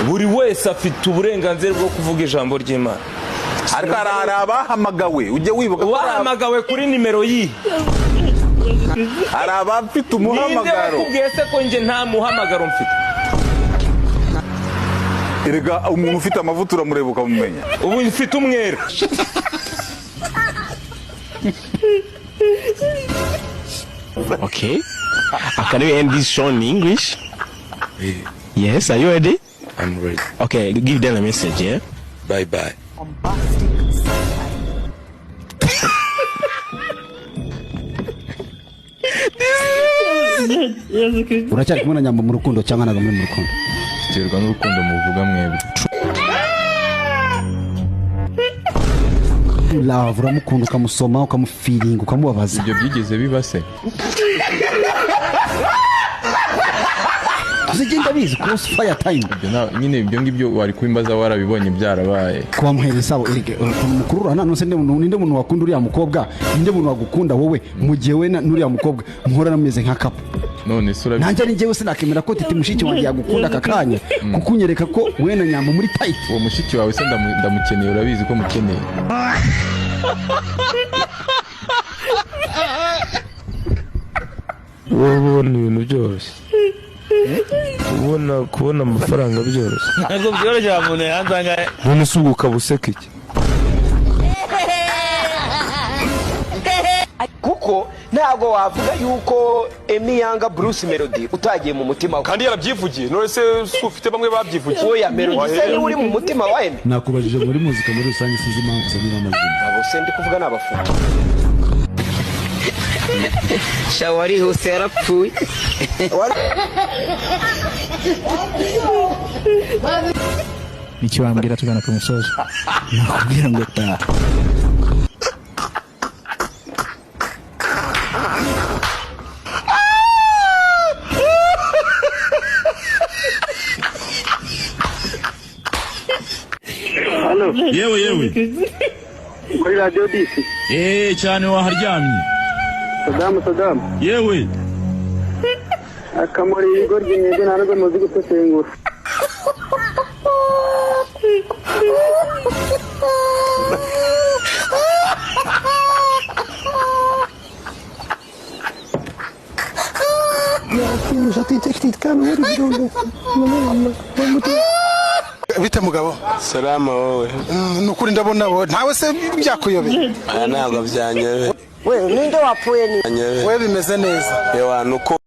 buri wese afite uburenganzira bwo kuvuga ijambo ry'Imana. Ariko arabahamagawe ujye wibuka wahamagawe kuri nimero yi. Arabafite umuhamagaro. Ninde se ko nje nta muhamagaro mfite? Erega umuntu ufite amavuta uramureba ukamumenya. Ubu mfite umwera. Okay. Can we end this show in English? Yes, are you ready? I'm ready. Okay, give them a message, yeah? Bye bye. Uracyari kumwe na Nyambo mu rukundo cyangwa naga muri mu rukundo? Terwa n'urukundo muvuga mwebwe. Love uramukunda ukamusoma ukamufiringa ukamubabaza. Ibyo byigeze bibase. Tuzigenda bizi cross fire time. Nyine ibyo ngibyo wari kwimbaza warabibonye byarabaye. Kwa muhere sabo erige umukurura nano se ninde muntu wakunda uriya mukobwa ninde muntu wagukunda wowe mu gihe we n'uriya mukobwa muhora nameze nka kapo. None sura nanjye ari njyewe sinakemera ko titi mushiki wanjye yagukunda akakanya kukunyereka ko we na Nyambo muri tight. Uwo mushiki wawe se ndamukeneye urabizi ko mukeneye. Wowe ni ibintu byoroshye. Kubona amafaranga byoroshye. Ntabwo byoroshye umuntu yanzanga. None se ukaba useka iki? Kuko ntabwo wavuga yuko Emmy yanga Bruce Melody utagiye mu mutima we. Kandi yarabyivugiye. None se ufite bamwe babyivugiye. Oya Melody se uri mu mutima wa Emmy. Nakubajije muri muzika muri rusange sizi impamvu z'amazina amazina. Abo se ndi kuvuga n'abafundi. Shawari hose yarapfuye. Niki wambwira tugana ku musozo? Nakubwira ngo ta. Hello. Yewe. Kuri radio DC. Cyane waharyamye. Saddam. Yewe. Akamuri igoryi nyede narago muzi gusesengura. Bite mugabo? Salama wowe. Nukuri ndabona wowe ntawe se byakuyobeye. Aya ntabwo byanyebe. We ninde wapfuye ni? We bimeze neza. Yewe nuko